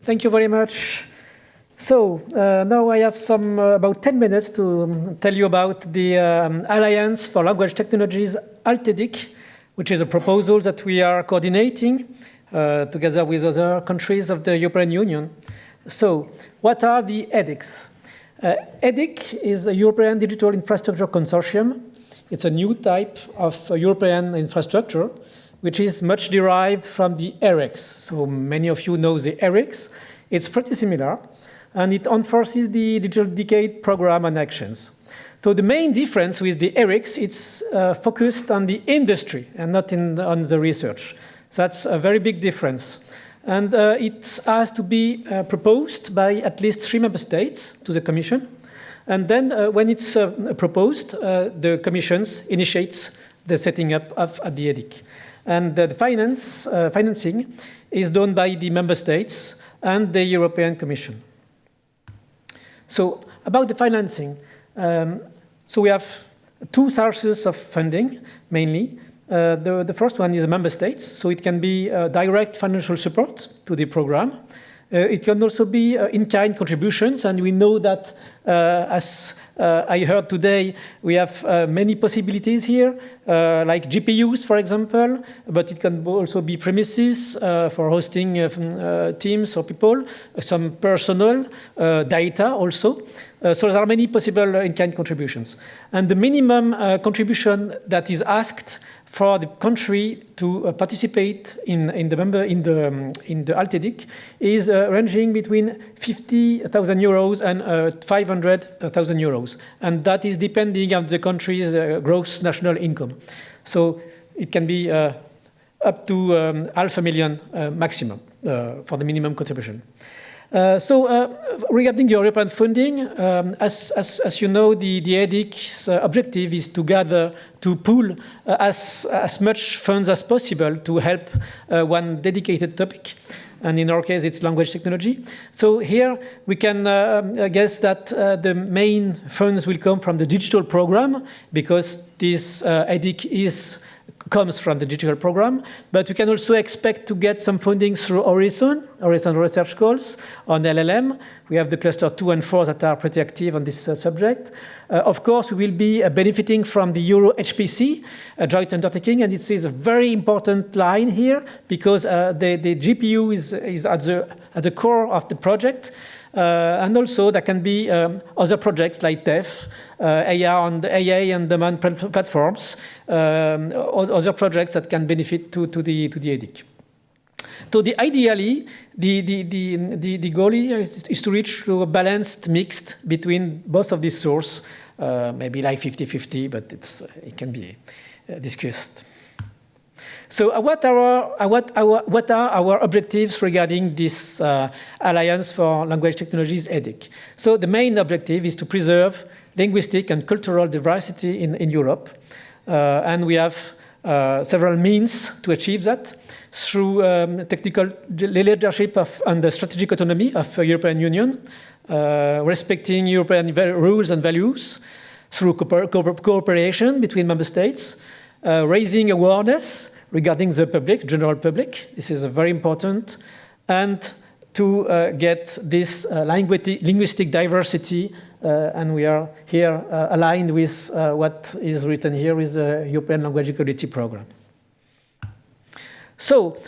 Thank you very much. So now I have about 10 minutes to tell you about the Alliance for Language Technologies, EDIC, which is a proposal that we are coordinating together with other countries of the European Union. So what are the EDICs? EDIC is a European Digital Infrastructure Consortium. It's a new type of European infrastructure, which is much derived from the ERICs. So many of you know the ERICs. It's pretty similar, and it enforces the Digital Decade program and actions. So the main difference with the ERICs, it's focused on the industry and not on the research. So that's a very big difference. And it has to be proposed by at least 3 member states to the Commission. And then when it's proposed, the Commission initiates the setting up of the EDIC. And the financing is done by the member states and the European Commission. So about the financing, so we have 2 sources of funding, mainly. The first one is the member states, so it can be direct financial support to the program. It can also be in-kind contributions, and we know that, as I heard today, we have many possibilities here, like GPUs, for example, but it can also be premises for hosting teams or people, some personal data also. So there are many possible in-kind contributions. And the minimum contribution that is asked for the country to participate in the EDIC is ranging between 50,000 euros and 500,000 euros. And that is depending on the country's gross national income. So it can be up to $500,000 maximum for the minimum contribution. Regarding the European funding, as you know, the EDIC's objective is to pool as much funds as possible to help one dedicated topic. And in our case, it's language technology. So here we can guess that the main funds will come from the digital program, because this EDIC comes from the digital program, but we can also expect to get some funding through Horizon Research Calls on LLM. We have the cluster 2 and 4 that are pretty active on this subject. Of course, we will be benefiting from the Euro HPC joint undertaking, and it is a very important line here, because the GPU is at the core of the project. And also there can be other projects like DEF, AI and demand platforms, other projects that can benefit to the EDIC. So ideally, the goal here is to reach a balanced mix between both of these sources, maybe like 50-50, but it can be discussed. So what are our objectives regarding this Alliance for Language Technologies, EDIC? So the main objective is to preserve linguistic and cultural diversity in Europe. And we have several means to achieve that through technical leadership and the strategic autonomy of the European Union, respecting European rules and values, through cooperation between member states, raising awareness regarding the public, general public. This is very important. And to get this linguistic diversity, and we are here aligned with what is written here with the European Language Equality Program. So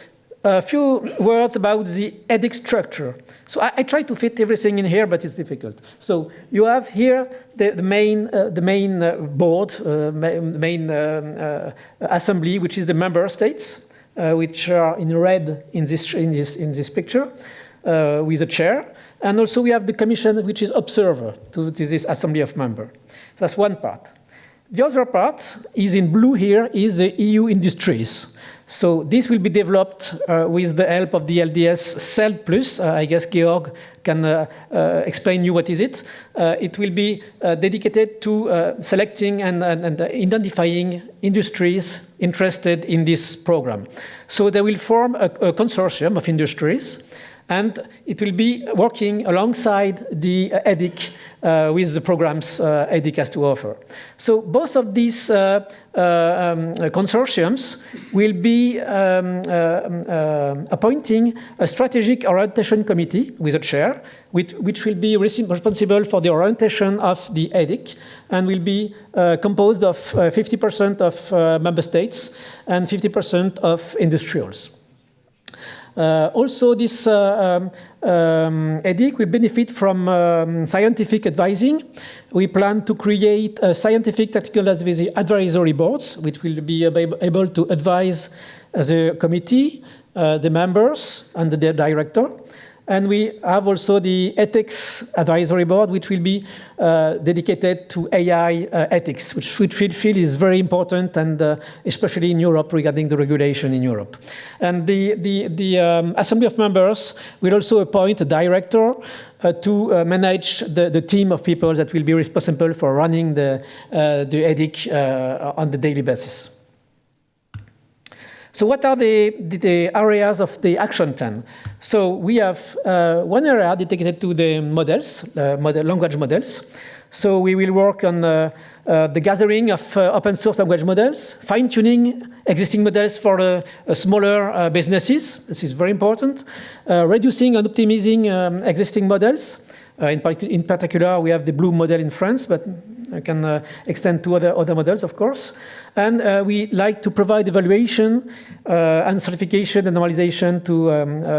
a few words about the EDIC structure. So I try to fit everything in here, but it's difficult. So you have here the main board, main assembly, which is the member states, which are in red in this picture, with a chair. And also we have the commission, which is observer to this assembly of members. That's one part. The other part is in blue here, is the EU industries. So this will be developed with the help of the LDS CELD Plus. I guess Georg can explain you what is it. It will be dedicated to selecting and identifying industries interested in this program. So they will form a consortium of industries, And it will be working alongside the EDIC with the programs EDIC has to offer. So both of these consortiums will be appointing a strategic orientation committee with a chair, which will be responsible for the orientation of the EDIC and will be composed of 50% of member states and 50% of industrials. Also, this EDIC will benefit from scientific advising. We plan to create a scientific tactical advisory boards, which will be able to advise the committee, the members, and the director. And we have also the ethics advisory board, which will be dedicated to AI ethics, which we feel is very important, and especially in Europe regarding the regulation in Europe. And the Assembly of Members will also appoint a director to manage the team of people that will be responsible for running the EDIC on the daily basis. So what are the areas of the action plan? So we have one area dedicated to the models, language models. So we will work on the gathering of open source language models, fine-tuning existing models for smaller businesses. This is very important. Reducing and optimizing existing models. In particular, we have the Blue model in France, but I can extend to other models, of course. And we like to provide evaluation and certification and normalization to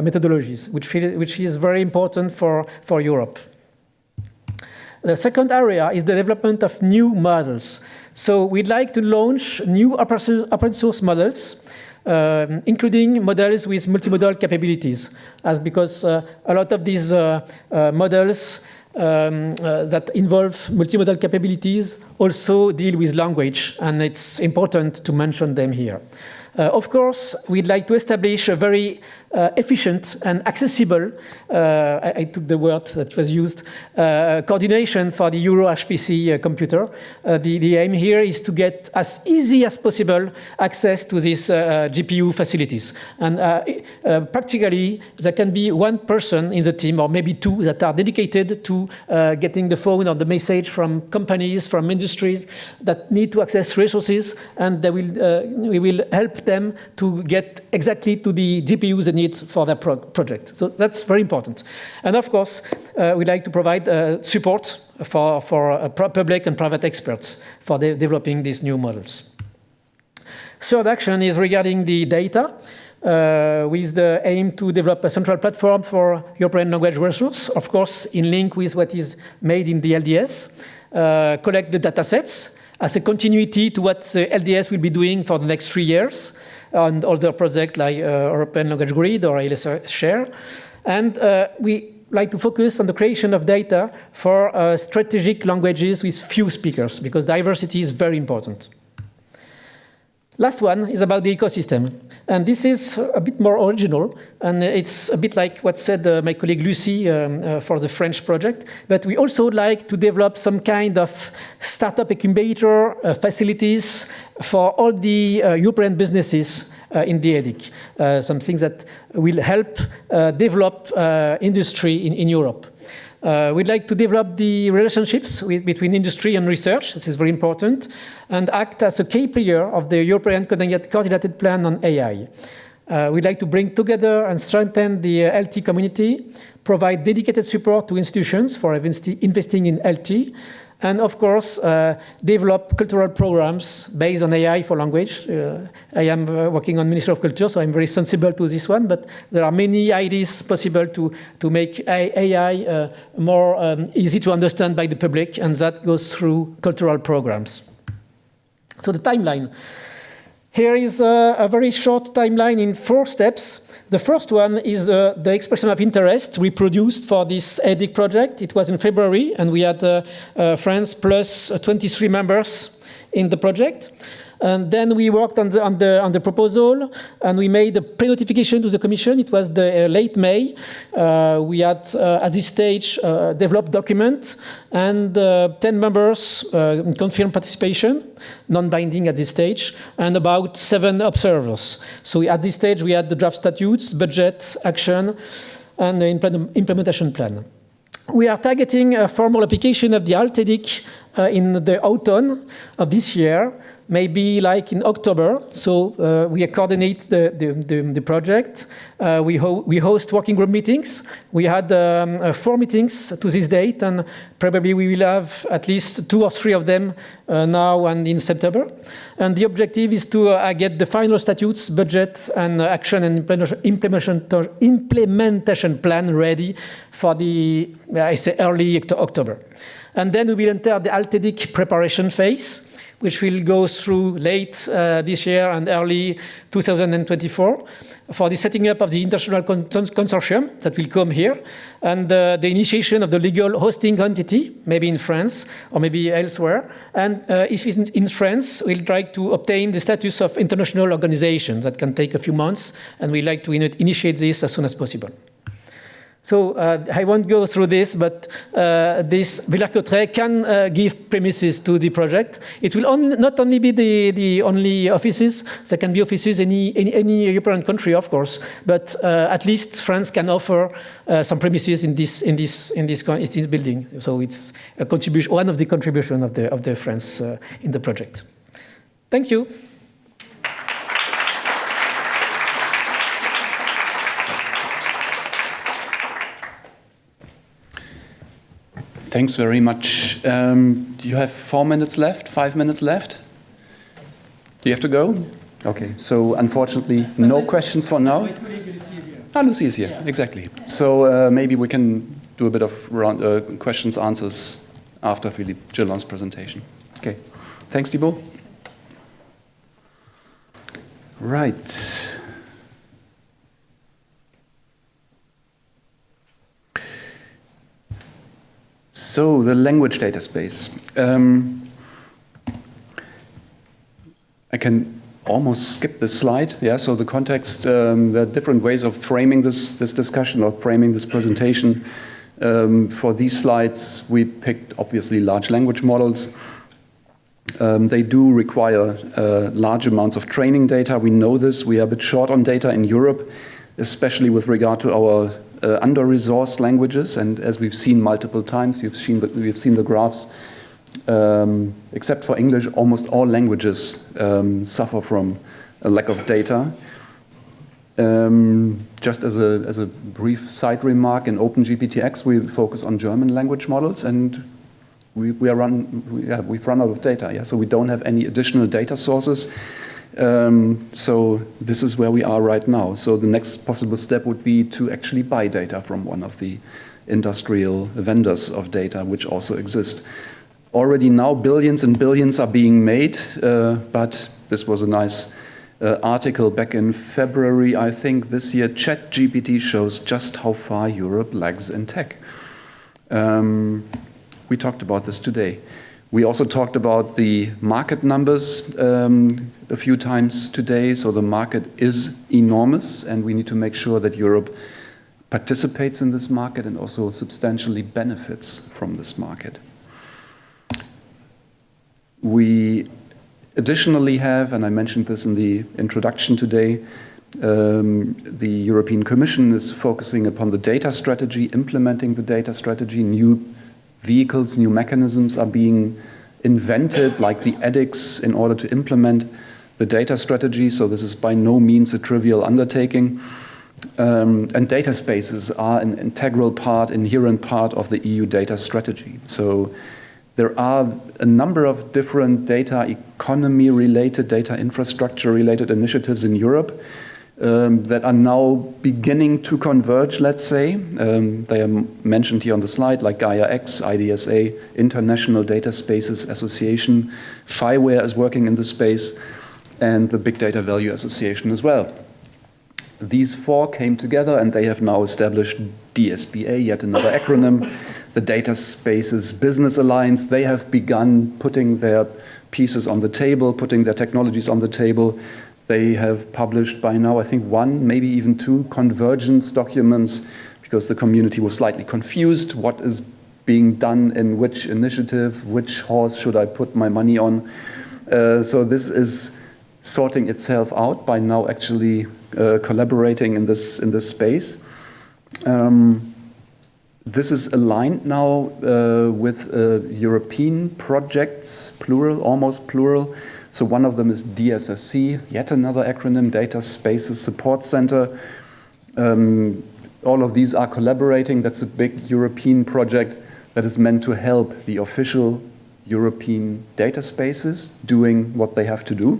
methodologies, which is very important for Europe. The second area is the development of new models. So we'd like to launch new open source models, including models with multimodal capabilities, because a lot of these models that involve multimodal capabilities also deal with language, and it's important to mention them here. Of course, we'd like to establish a very efficient and accessible, I took the word that was used, coordination for the Euro HPC computer. The aim here is to get as easy as possible access to these GPU facilities. And practically, there can be one person in the team, or maybe two, that are dedicated to getting the phone or the message from companies, from industries that need to access resources, and we will help them to get exactly to the GPUs they need for their project. So that's very important. And of course, we'd like to provide support for public and private experts for developing these new models. Third action is regarding the data, with the aim to develop a central platform for European language resource, of course, in link with what is made in the LDS, collect the data sets as a continuity to what the LDS will be doing for the next 3 years on other projects like European Language Grid or ALS Share. And we like to focus on the creation of data for strategic languages with few speakers, because diversity is very important. Last one is about the ecosystem. And this is a bit more original, and it's a bit like what said my colleague Lucy for the French project. But we also like to develop some kind of startup incubator facilities for all the European businesses in the EDIC, some things that will help develop industry in Europe. We'd like to develop the relationships between industry and research. This is very important, and act as a key player of the European coordinated plan on AI. We'd like to bring together and strengthen the LT community, provide dedicated support to institutions for investing in LT, and of course, develop cultural programs based on AI for language. I am working on Ministry of Culture, so I'm very sensible to this one, but there are many ideas possible to make AI more easy to understand by the public, and that goes through cultural programs. So the timeline. Here is a very short timeline in 4 steps. The first one is the expression of interest we produced for this EDIC project. It was in February, and we had France plus 23 members in the project. And then we worked on the proposal, and we made a pre-notification to the Commission. It was the late May. We had, at this stage, developed document, and 10 members confirmed participation, non-binding at this stage, and about 7 observers. So at this stage, we had the draft statutes, budget, action, and the implementation plan. We are targeting a formal application of the LDS in the autumn of this year, maybe like in October. So we coordinate the project. We host working group meetings. We had 4 meetings to this date, and probably we will have at least 2 or 3 of them now and in September. And the objective is to get the final statutes, budget, and action and implementation plan ready for the, I say, early October. And then we will enter the LDS preparation phase, which will go through late this year and early 2024 for the setting up of the international consortium that will come here, and the initiation of the legal hosting entity, maybe in France or maybe elsewhere. And if it's in France, we'll try to obtain the status of international organization. That can take a few months, and we like to initiate this as soon as possible. So I won't go through this, but this Villers-Cotterêts can give premises to the project. It will not only be the only offices. There can be offices in any European country, of course, but at least France can offer some premises in this building. So it's a contribution, one of the contributions of the France in the project. Thank you. Thanks very much. You have 4 minutes left, 5 minutes left? Do you have to go? Okay, so unfortunately, no questions for now. Lucy is here, exactly. So maybe we can do a bit of questions, answers after Philippe Gelin's presentation. Okay, thanks, Thibault. Right. So the language data space. I can almost skip this slide. Yeah. So the context, there are different ways of framing this discussion or framing this presentation. For these slides, we picked obviously large language models. They do require large amounts of training data. We know this. We are a bit short on data in Europe, especially with regard to our under-resourced languages, and as we've seen multiple times, we've seen the graphs. Except for English, almost all languages suffer from a lack of data. Just as a brief side remark, in OpenGPTX we focus on German language models, and we've run out of data. Yeah, so we don't have any additional data sources. So this is where we are right now. So the next possible step would be to actually buy data from one of the industrial vendors of data, which also exist. Already now billions and billions are being made, but this was a nice article back in February, I think, this year. ChatGPT shows just how far Europe lags in tech. We talked about this today. We also talked about the market numbers a few times today. So the market is enormous, and we need to make sure that Europe participates in this market and also substantially benefits from this market. We additionally have, and I mentioned this in the introduction today, the European Commission is focusing upon the data strategy, implementing the data strategy. New vehicles, new mechanisms are being invented, like the EDICs, in order to implement the data strategy. So this is by no means a trivial undertaking. And data spaces are an integral part, inherent part of the EU data strategy. So there are a number of different data economy-related, data infrastructure-related initiatives in Europe that are now beginning to converge, let's say. They are mentioned here on the slide, like Gaia-X, IDSA, International Data Spaces Association. FIWARE is working in this space, and the Big Data Value Association as well. These 4 came together, and they have now established DSBA, yet another acronym, the Data Spaces Business Alliance. They have begun putting their pieces on the table, putting their technologies on the table. They have published by now, I think, 1, maybe even 2 convergence documents, because the community was slightly confused. What is being done in which initiative? Which horse should I put my money on? So this is sorting itself out by now actually collaborating in this space. This is aligned now with European projects, plural, almost plural. So one of them is DSSC, yet another acronym, Data Spaces Support Center. All of these are collaborating. That's a big European project that is meant to help the official European data spaces doing what they have to do.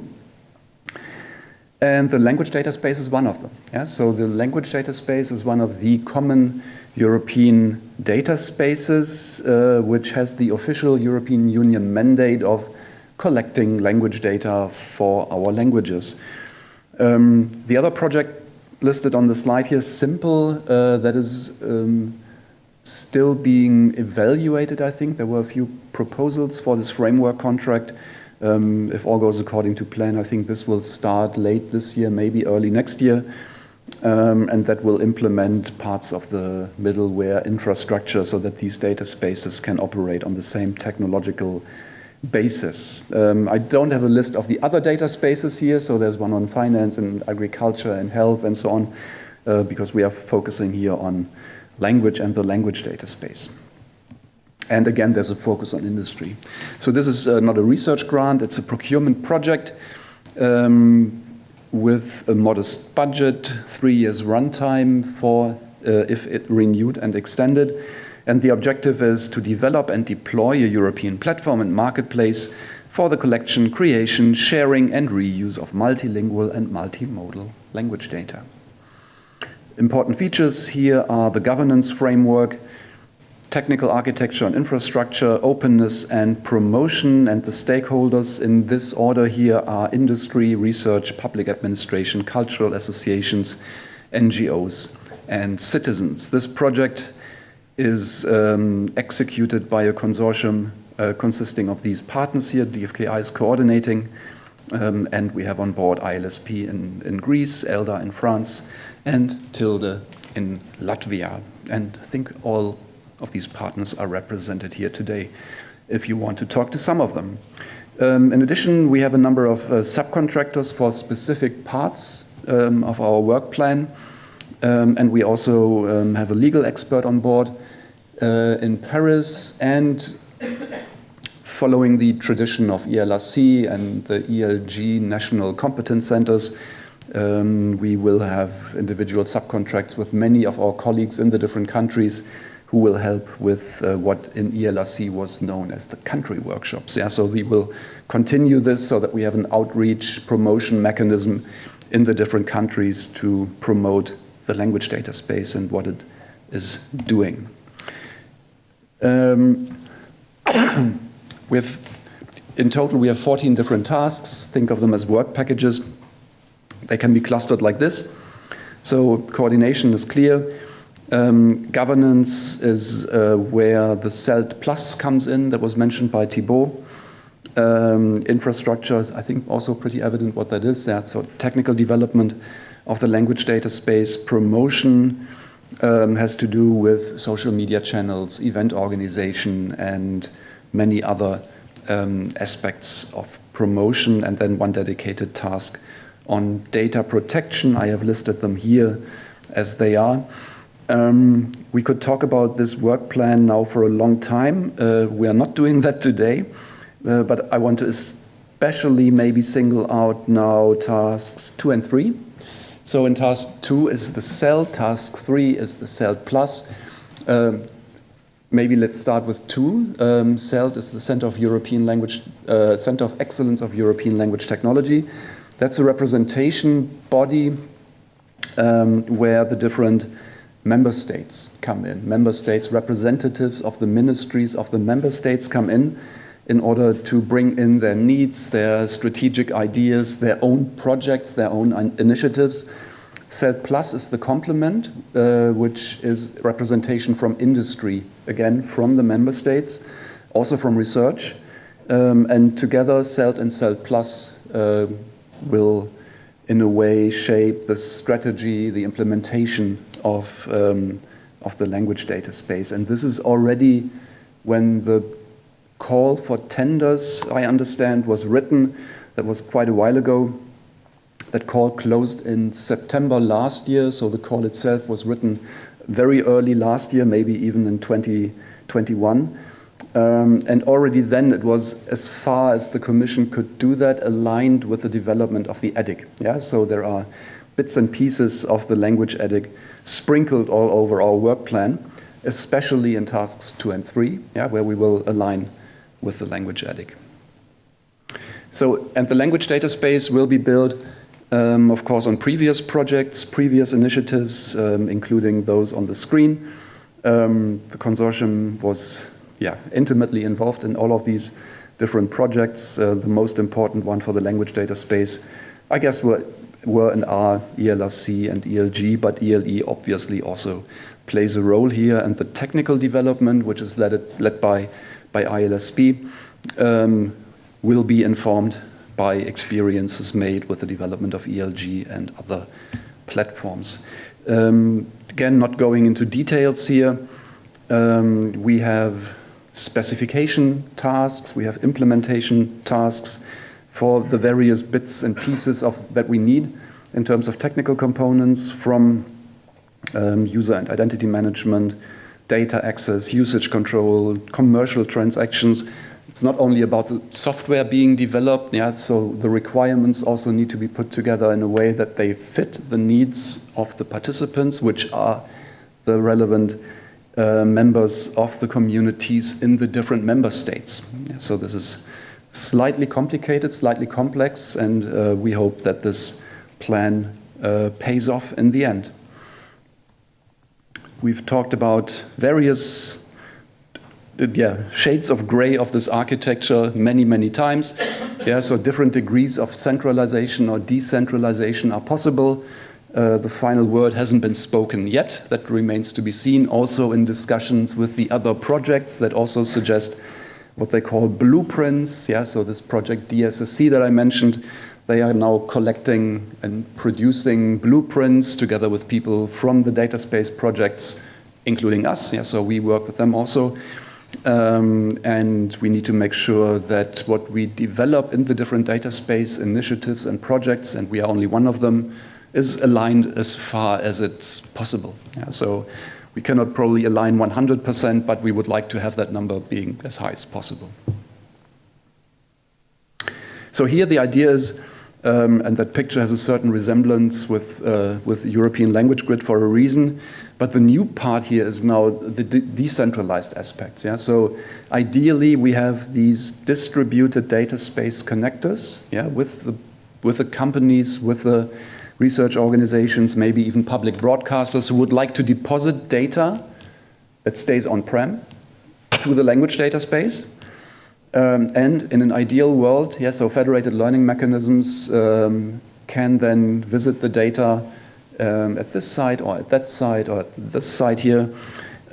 And the language data space is one of them. Yeah? So the language data space is one of the common European data spaces, which has the official European Union mandate of collecting language data for our languages. The other project listed on the slide here, Simple, that is still being evaluated, I think. There were a few proposals for this framework contract. If all goes according to plan, I think this will start late this year, maybe early next year. And that will implement parts of the middleware infrastructure so that these data spaces can operate on the same technological basis. I don't have a list of the other data spaces here, so there's one on finance and agriculture and health and so on, because we are focusing here on language and the language data space. And again, there's a focus on industry. So this is not a research grant, it's a procurement project with a modest budget, 3 years runtime for if it renewed and extended. And the objective is to develop and deploy a European platform and marketplace for the collection, creation, sharing, and reuse of multilingual and multimodal language data. Important features here are the governance framework, technical architecture and infrastructure, openness and promotion, and the stakeholders in this order here are industry, research, public administration, cultural associations, NGOs, and citizens. This project is executed by a consortium consisting of these partners here. DFKI is coordinating, and we have on board ILSP in Greece, ELDA in France, and Tilde in Latvia. And I think all of these partners are represented here today if you want to talk to some of them. In addition, we have a number of subcontractors for specific parts of our work plan. And we also have a legal expert on board in Paris, and following the tradition of ELRC and the ELG national competence centers, we will have individual subcontracts with many of our colleagues in the different countries who will help with what in ELRC was known as the country workshops. Yeah, so we will continue this so that we have an outreach promotion mechanism in the different countries to promote the language data space and what it is doing. In total, we have 14 different tasks. Think of them as work packages. They can be clustered like this. So coordination is clear. Governance is where the CELT Plus comes in, that was mentioned by Thibault. Infrastructure is, I think, also pretty evident what that is. So technical development of the language data space. Promotion has to do with social media channels, event organization, and many other aspects of promotion. And then one dedicated task on data protection. I have listed them here as they are. We could talk about this work plan now for a long time. We are not doing that today, but I want to especially maybe single out now tasks 2 and 3. So in task 2 is the CELT, task 3 is the CELT Plus. Maybe let's start with 2. CELT is the Center of European Language, Center of Excellence of European Language Technology. That's a representation body where the different member states come in. Member states, representatives of the ministries of the member states come in order to bring in their needs, their strategic ideas, their own projects, their own initiatives. CELT Plus is the complement, which is representation from industry, again, from the member states, also from research. And together, CELT and CELT Plus will, in a way, shape the strategy, the implementation of the language data space. And this is already when the call for tenders, I understand, was written. That was quite a while ago. That call closed in September last year, so the call itself was written very early last year, maybe even in 2021. And already then it was, as far as the Commission could do that, aligned with the development of the EDIC. Yeah? So there are bits and pieces of the language EDIC sprinkled all over our work plan, especially in tasks 2 and 3, yeah, where we will align with the language EDIC. So, and the language data space will be built, of course, on previous projects, previous initiatives, including those on the screen. The consortium was intimately involved in all of these different projects. The most important one for the language data space, I guess, were and are ELRC and ELG, but ELE obviously also plays a role here. And the technical development, which is led by ILSP, will be informed by experiences made with the development of ELG and other platforms. Again, not going into details here, we have specification tasks, we have implementation tasks for the various bits and pieces that we need in terms of technical components, from user and identity management, data access, usage control, commercial transactions. It's not only about the software being developed, so the requirements also need to be put together in a way that they fit the needs of the participants, which are the relevant members of the communities in the different member states. So this is slightly complicated, slightly complex, and we hope that this plan pays off in the end. We've talked about various shades of gray of this architecture many times. So different degrees of centralization or decentralization are possible. The final word hasn't been spoken yet. That remains to be seen. Also in discussions with the other projects that also suggest what they call blueprints. So this project DSSC that I mentioned, they are now collecting and producing blueprints together with people from the data space projects, including us. So we work with them also. And we need to make sure that what we develop in the different data space initiatives and projects, and we are only one of them, is aligned as far as it's possible. So we cannot probably align 100%, but we would like to have that number being as high as possible. So here the idea is, and that picture has a certain resemblance with European Language Grid for a reason, but the new part here is now the decentralized aspects. So ideally we have these distributed data space connectors, with the companies, with the research organizations, maybe even public broadcasters who would like to deposit data that stays on-prem to the language data space. And in an ideal world, so federated learning mechanisms can then visit the data at this site or at that site or at this site here,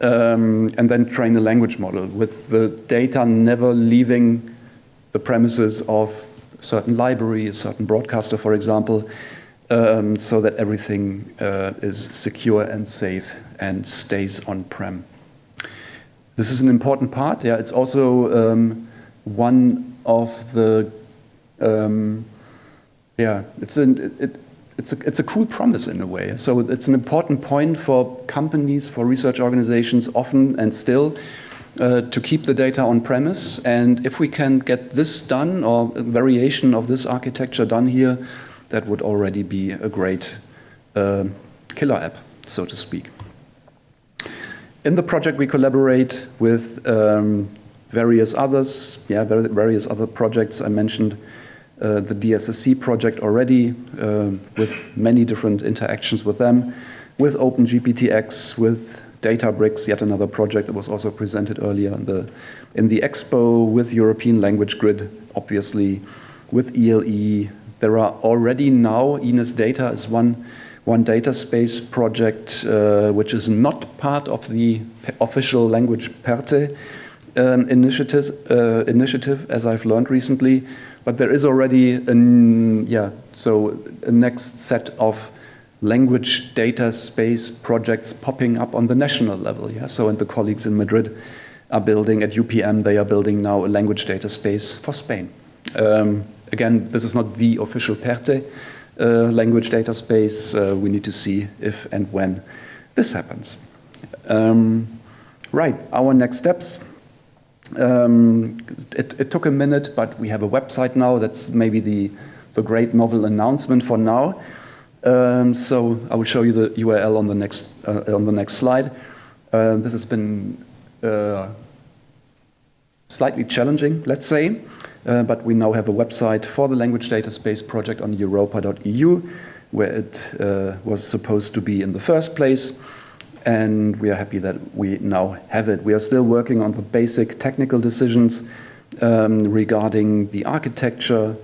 and then train a language model with the data never leaving the premises of a certain library, a certain broadcaster, for example, so that everything is secure and safe and stays on-prem. This is an important part. It's also one of the it's a cool promise in a way. So it's an important point for companies, for research organizations, often and still, to keep the data on premise. And if we can get this done, or a variation of this architecture done here, that would already be a great killer app, so to speak. In the project, we collaborate with various others, various other projects. I mentioned the DSSC project already, with many different interactions with them, with OpenGPTX, with Databricks, yet another project that was also presented earlier in the expo, with European Language Grid, obviously, with ELE. There are already now, Ines Data is one data space project, which is not part of the official language PERTE initiative, as I've learned recently. But there is already a next set of language data space projects popping up on the national level. So, and the colleagues in Madrid are building, at UPM, they are building now a language data space for Spain. Again, this is not the official PERTE language data space. We need to see if and when this happens. Right, our next steps. It took a minute, but we have a website now. That's maybe the great novel announcement for now. So I will show you the URL on the next slide. This has been slightly challenging, let's say, but we now have a website for the language data space project on europa.eu, where it was supposed to be in the first place. And we are happy that we now have it. We are still working on the basic technical decisions regarding the architecture,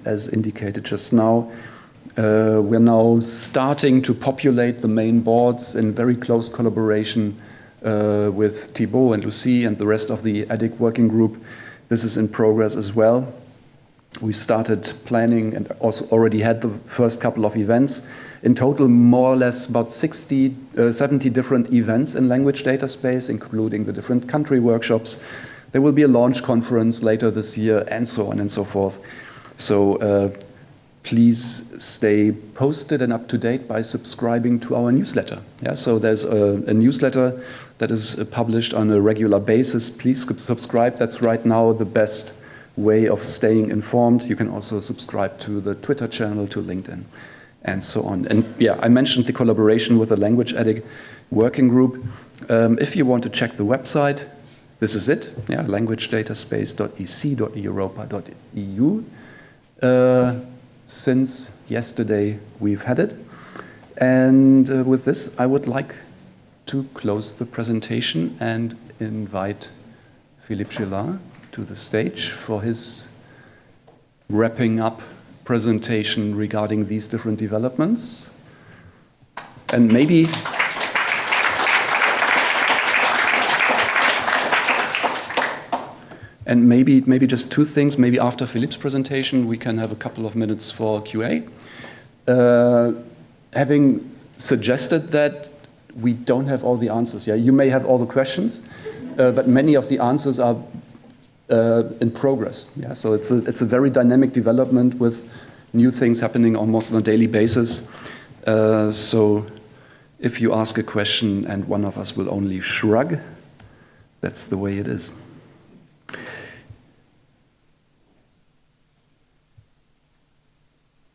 as indicated just now. We're now starting to populate the main boards in very close collaboration with Thibault and Lucie and the rest of the EDIC working group. This is in progress as well. We started planning and also already had the first couple of events. In total, more or less about 70 different events in language data space, including the different country workshops. There will be a launch conference later this year, and so on and so forth. So please stay posted and up to date by subscribing to our newsletter. Yeah, so there's a newsletter that is published on a regular basis. Please subscribe. That's right now the best way of staying informed. You can also subscribe to the Twitter channel, to LinkedIn, and so on. And yeah, I mentioned the collaboration with the Language EDIC working group. If you want to check the website, this is it, yeah, languagedataspace.ec.europa.eu. Since yesterday, we've had it. And with this, I would like to close the presentation and invite Philippe Gelin to the stage for his wrapping up presentation regarding these different developments. And maybe just two things. Maybe after Philippe's presentation, we can have a couple of minutes for QA. Having suggested that we don't have all the answers. Yeah, you may have all the questions, but many of the answers are in progress. Yeah, so it's a very dynamic development with new things happening almost on a daily basis. So if you ask a question and one of us will only shrug, that's the way it is.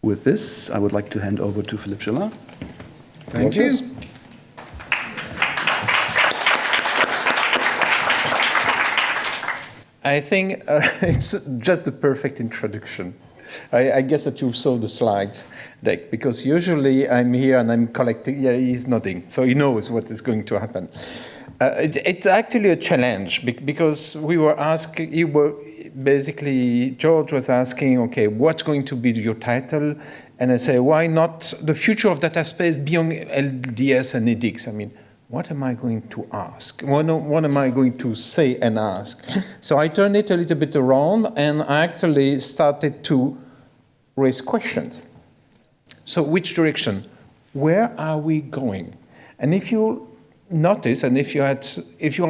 With this, I would like to hand over to Philippe Gelin. Thank you. I think it's just the perfect introduction. I guess that you saw the slides deck, because usually I'm here and I'm collecting. Yeah, he's nodding, so he knows what is going to happen. It's actually a challenge, because we were asking, basically, Georg was asking, okay, what's going to be your title? And I say, why not the future of data space beyond LDS and EDICs? I mean, what am I going to ask? What am I going to say and ask? So I turned it a little bit around, and I actually started to raise questions. So which direction? Where are we going? And if you notice, and if you are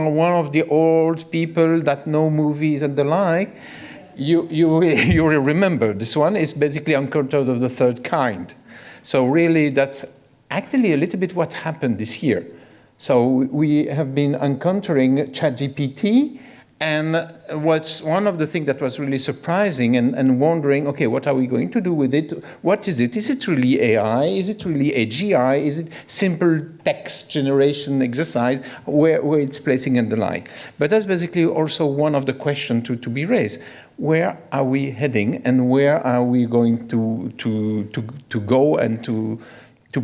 one of the old people that know movies and the like, you will remember this one is basically Encounter of the Third Kind. So really, that's actually a little bit what happened this year. So we have been encountering ChatGPT, and what's one of the things that was really surprising and wondering, okay, what are we going to do with it? What is it? Is it really AI? Is it really AGI? Is it simple text generation exercise where it's placing and the like? But that's basically also one of the questions to be raised. Where are we heading, and where are we going to go and to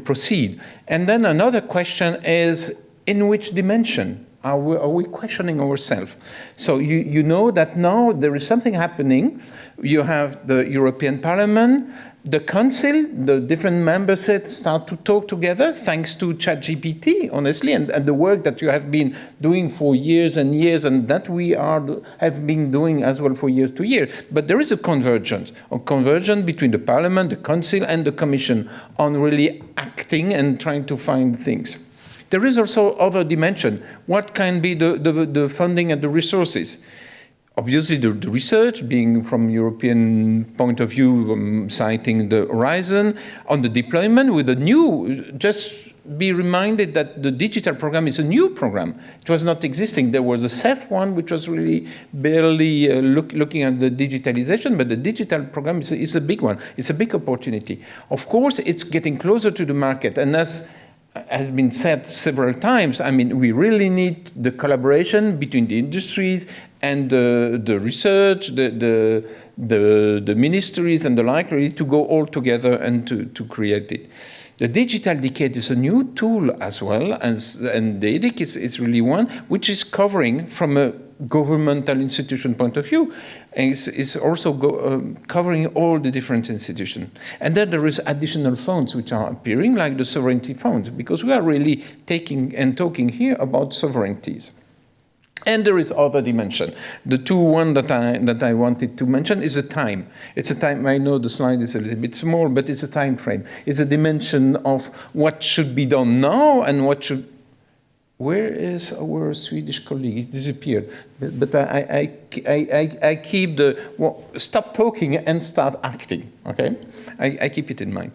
proceed? And then another question is, in which dimension are we questioning ourselves? So you know that now there is something happening. You have the European Parliament, the Council, the different member states start to talk together thanks to ChatGPT, honestly, and the work that you have been doing for years and years, and that we have been doing as well for years to years. But there is a convergence between the Parliament, the Council, and the Commission on really acting and trying to find things. There is also other dimension. What can be the funding and the resources? Obviously, the research, being from European point of view, citing the Horizon, on the deployment with a new, just be reminded that the digital program is a new program. It was not existing. There was a CEF one, which was really barely looking at the digitalization, but the digital program is a big one. It's a big opportunity. Of course, it's getting closer to the market, and as has been said several times, I mean, we really need the collaboration between the industries and the research, the ministries and the like, really to go all together and to create it. The digital decade is a new tool as well, and the EDIC is really one which is covering from a governmental institution point of view, and is also covering all the different institutions. And then there is additional funds which are appearing, like the sovereignty funds, because we are really taking and talking here about sovereignties. And there is other dimension. The one that I wanted to mention is a time. It's a time, I know the slide is a little bit small, but it's a time frame. It's a dimension of what should be done now and what should... Where is our Swedish colleague? He disappeared. But I keep the... Well, stop talking and start acting, okay? I keep it in mind.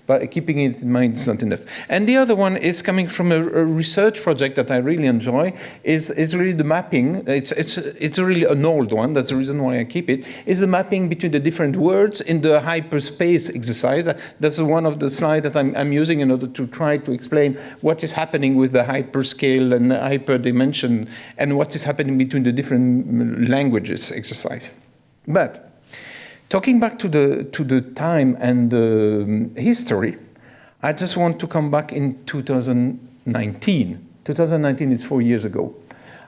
But keeping it in mind is not enough. And the other one is coming from a research project that I really enjoy, is really the mapping. It's really an old one, that's the reason why I keep it, is the mapping between the different words in the hyperspace exercise. That's one of the slides that I'm using in order to try to explain what is happening with the hyperscale and the hyperdimension and what is happening between the different languages exercise. But talking back to the time and the history, I just want to come back in 2019. 2019 is 4 years ago.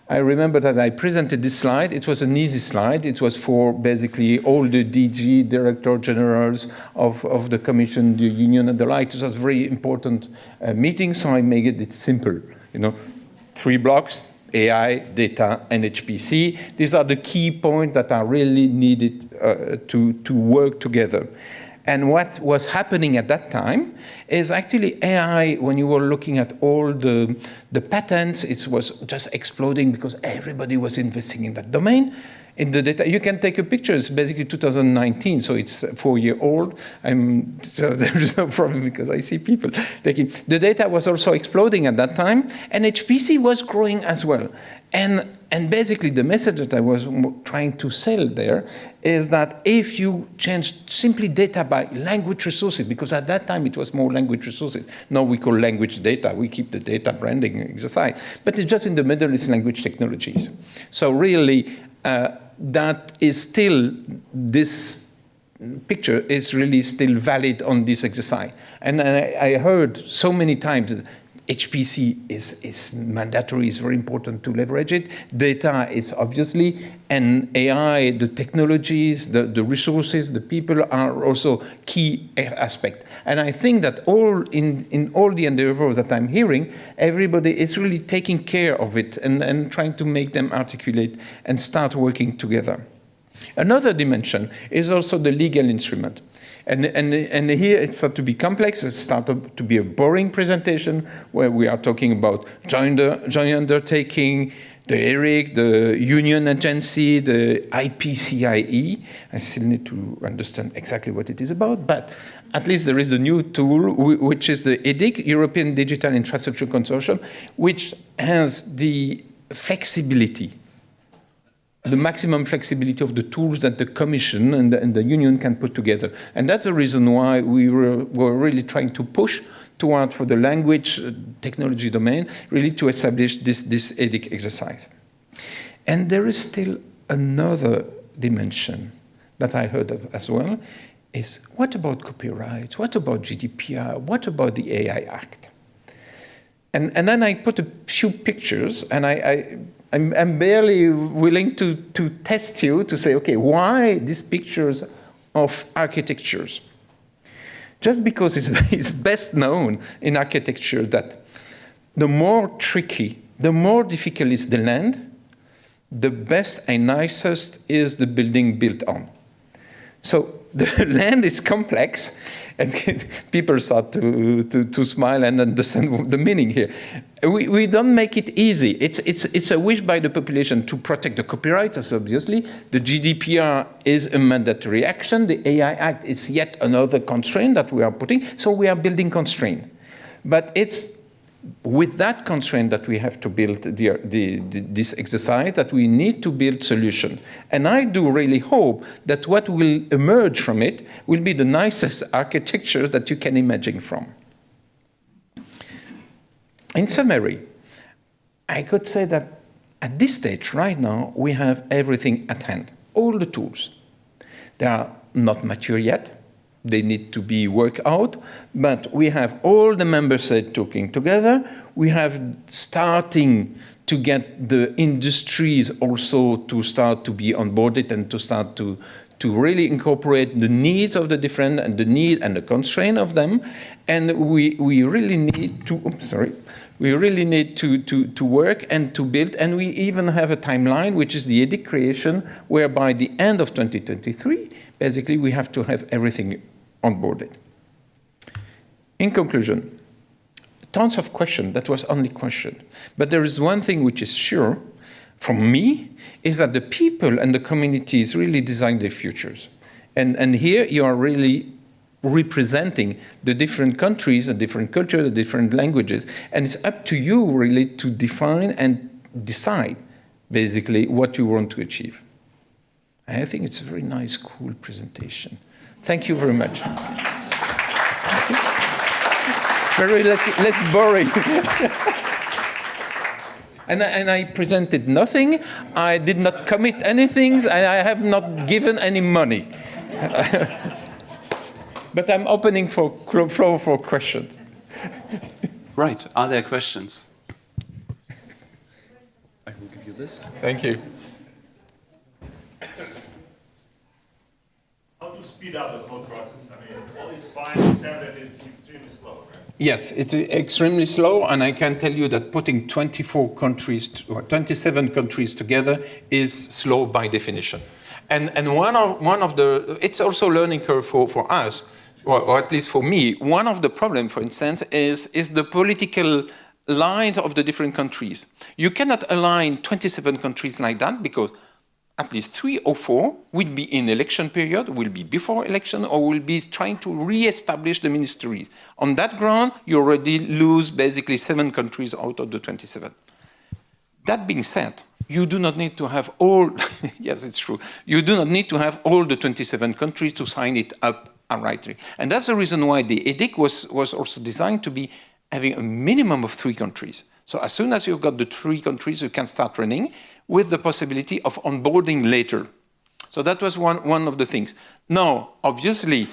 I remember that I presented this slide. It was an easy slide. It was for basically all the DG, Director Generals of the Commission, the Union, and the like. It was a very important meeting, so I made it simple. You know, 3 blocks. AI, data, and HPC. These are the key points that are really needed to work together. And what was happening at that time is actually AI, when you were looking at all the patents, it was just exploding because everybody was investing in that domain. In the data, you can take a picture. It's basically 2019, so it's 4 years old. So there is no problem because I see people taking. The data was also exploding at that time, and HPC was growing as well. And basically, the message that I was trying to sell there is that if you change simply data by language resources, because at that time it was more language resources. Now we call language data. We keep the data branding exercise, but it's just in the middle is language technologies. So really. That is still, this picture is really still valid on this exercise. And I heard so many times that HPC is mandatory, it's very important to leverage it. Data is obviously, and AI, the technologies, the resources, the people are also key aspect. And I think that in all the endeavor that I'm hearing, everybody is really taking care of it and trying to make them articulate and start working together. Another dimension is also the legal instrument. And here it starts to be complex. It started to be a boring presentation where we are talking about joint undertaking, the EDIC, the Union Agency, the IPCIE. I still need to understand exactly what it is about, but at least there is a new tool, which is the EDIC, European Digital Infrastructure Consortium, which has the flexibility, the maximum flexibility of the tools that the Commission and the Union can put together. And that's the reason why we were really trying to push toward, for the language technology domain, really to establish this EDIC exercise. And there is still another dimension that I heard of as well, is what about copyright? What about GDPR? What about the AI Act? And then I put a few pictures, and I'm barely willing to test you to say, okay, why these pictures of architectures? Just because it's best known in architecture that the more tricky, the more difficult is the land, the best and nicest is the building built on. So the land is complex, and people start to smile and understand the meaning here. We don't make it easy. It's a wish by the population to protect the copyrights, obviously. The GDPR is a mandatory action. The AI Act is yet another constraint that we are putting. So we are building constraint. But it's with that constraint that we have to build this exercise, that we need to build solution. And I do really hope that what will emerge from it will be the nicest architecture that you can imagine from. In summary, I could say that at this stage, right now, we have everything at hand, all the tools. They are not mature yet. They need to be worked out, but we have all the member states talking together. We have starting to get the industries also to start to be onboarded and to start to really incorporate the needs of the different and the need and the constraint of them. And we really need to, we really need to work and to build, and we even have a timeline, which is the EDIC creation, where by the end of 2023, basically we have to have everything onboarded. In conclusion, tons of questions, that was only question. But there is one thing which is sure, from me, is that the people and the communities really design their futures. And here you are really representing the different countries, the different cultures, the different languages. And it's up to you really to define and decide basically what you want to achieve. And I think it's a very nice, cool presentation. Thank you very much. Very less boring. And I presented nothing. I did not commit anything. And I have not given any money. But I'm opening for floor for questions. Right. Are there questions? I will give you this. Thank you. How to speed up the whole process? I mean, all is fine, except that it's extremely slow, right? Yes, it's extremely slow, and I can tell you that putting 24 countries or 27 countries together is slow by definition. And one of the, it's also a learning curve for us, or at least for me. One of the problems, for instance, is the political lines of the different countries. You cannot align 27 countries like that, because at least 3 or 4 will be in election period, will be before election, or will be trying to re-establish the ministries. On that ground, you already lose basically 7 countries out of the 27. That being said, you do not need to have all, yes, it's true, you do not need to have all the 27 countries to sign it up rightly. And that's the reason why the EDIC was also designed to be having a minimum of 3 countries. So as soon as you've got the 3 countries, you can start running with the possibility of onboarding later. So that was one of the things. Now, obviously,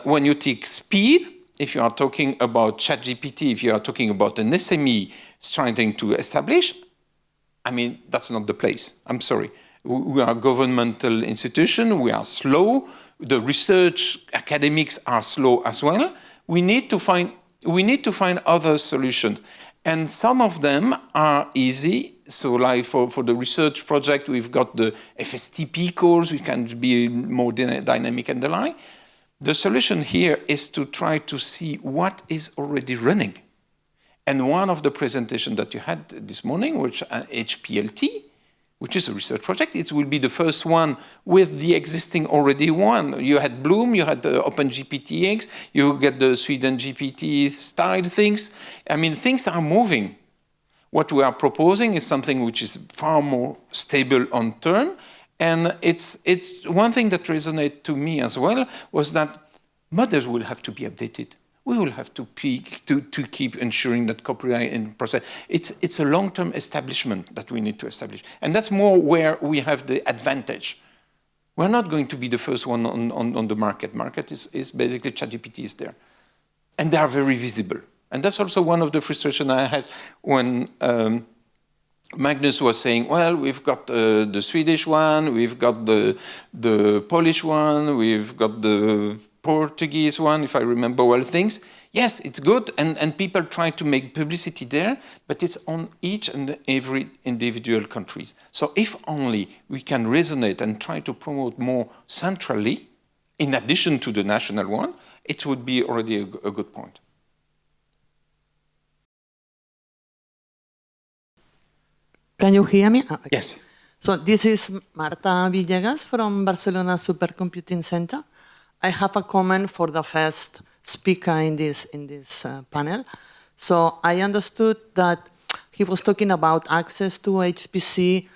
when you take speed, if you are talking about ChatGPT, if you are talking about an SME trying to establish, I mean, that's not the place. I'm sorry. We are a governmental institution. We are slow. The research academics are slow as well. We need to find other solutions. And some of them are easy. So like for the research project, we've got the FSTP calls, we can be more dynamic and the like. The solution here is to try to see what is already running. And one of the presentations that you had this morning, which HPLT, which is a research project, it will be the first one with the existing already one. You had Bloom, you had the OpenGPTX, you get the Sweden GPT style things. I mean, things are moving. What we are proposing is something which is far more stable on term. And it's one thing that resonated to me as well was that models will have to be updated. We will have to keep ensuring that copyright in process. It's a long-term establishment that we need to establish. And that's more where we have the advantage. We're not going to be the first one on the market. Market is basically ChatGPT is there. And they are very visible. And that's also one of the frustrations I had when Magnus was saying, well, we've got the Swedish one, we've got the Polish one, we've got the Portuguese one, if I remember well things. Yes, it's good, and people try to make publicity there, but it's on each and every individual country. So if only we can resonate and try to promote more centrally, in addition to the national one, it would be already a good point. Can you hear me? Yes. So this is Marta Villegas from Barcelona Supercomputing Center. I have a comment for the first speaker in this panel. So I understood that he was talking about access to HPC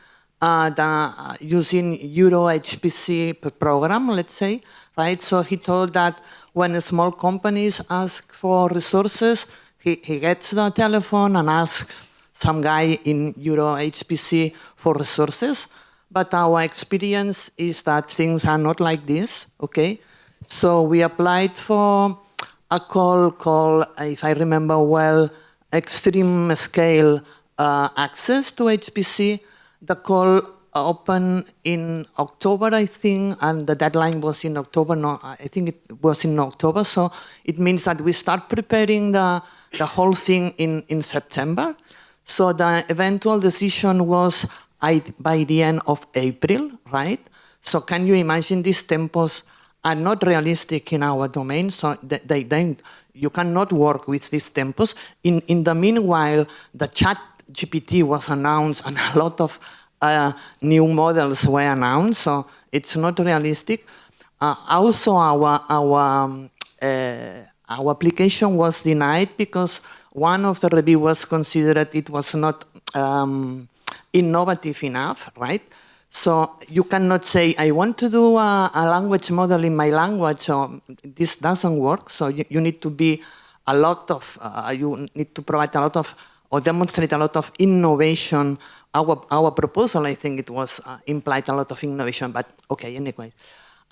using Euro HPC program, let's say, right? So he told that when small companies ask for resources, he gets the telephone and asks some guy in Euro HPC for resources. But our experience is that things are not like this, okay? So we applied for a call called, if I remember well, extreme scale access to HPC. The call opened in October, I think, and the deadline was in October. No, I think it was in October. So it means that we start preparing the whole thing in September. So the eventual decision was by the end of April, right? So can you imagine these tempos are not realistic in our domain, so you cannot work with these tempos. In the meanwhile, the chat GPT was announced and a lot of new models were announced, so it's not realistic. Also, our application was denied because one of the reviewers considered it was not innovative enough, right? So you cannot say, I want to do a language model in my language, so this doesn't work. So you need to be you need to provide a lot of, or demonstrate a lot of innovation. Our proposal, I think it was implied a lot of innovation, but okay, anyway.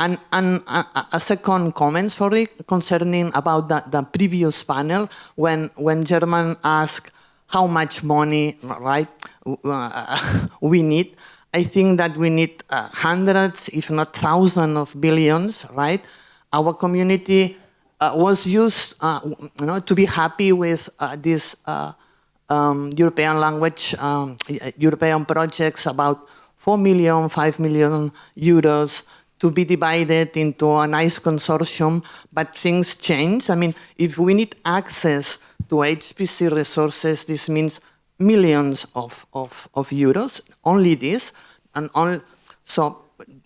And a second comment, sorry, concerning about the previous panel, when German asked how much money, right, we need. I think that we need hundreds, if not thousands of billions, right? Our community was used to be happy with this European language, European projects, about 4 million, 5 million euros to be divided into a nice consortium, but things change. I mean, if we need access to HPC resources, this means millions of euros, only this. So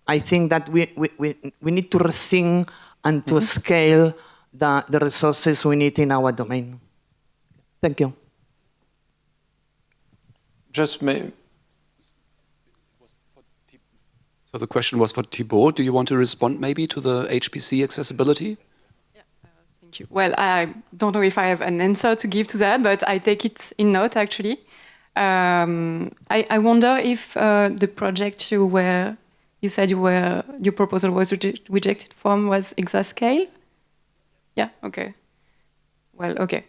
I think that we need to rethink and to scale the resources we need in our domain. Thank you. So the question was for Thibault. Do you want to respond maybe to the HPC accessibility? Yeah, thank you. Well, I don't know if I have an answer to give to that, but I take it in note, actually. I wonder if the project you said your proposal was rejected from was Exascale? Yeah, okay. Well, okay.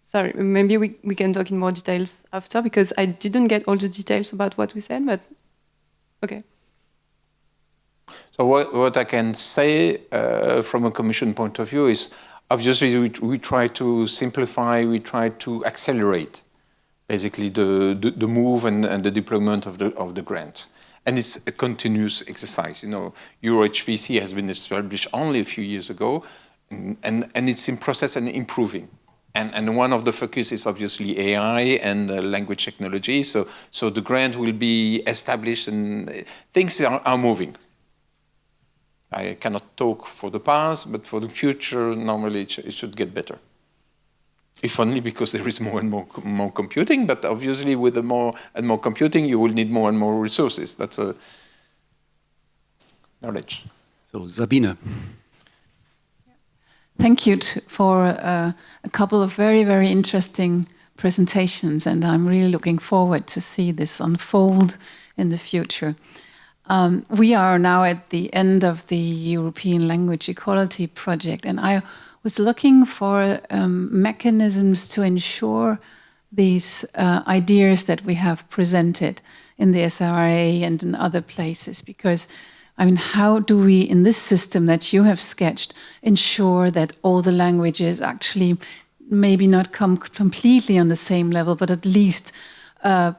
Sorry, maybe we can talk in more details after, because I didn't get all the details about what we said, but okay. So what I can say from a Commission point of view is, obviously we try to simplify, we try to accelerate basically the move and the deployment of the grant. And it's a continuous exercise. You know, EuroHPC has been established only a few years ago, and it's in process and improving. And one of the focus is obviously AI and language technology. So the grant will be established and things are moving. I cannot talk for the past, but for the future, normally it should get better. If only because there is more and more computing, but obviously with the more and more computing, you will need more and more resources. That's a knowledge. So Sabine. Thank you for a couple of very, very interesting presentations, and I'm really looking forward to see this unfold in the future. We are now at the end of the European Language Equality Project, and I was looking for mechanisms to ensure these ideas that we have presented in the SRA and in other places, because I mean, how do we, in this system that you have sketched, ensure that all the languages actually maybe not come completely on the same level, but at least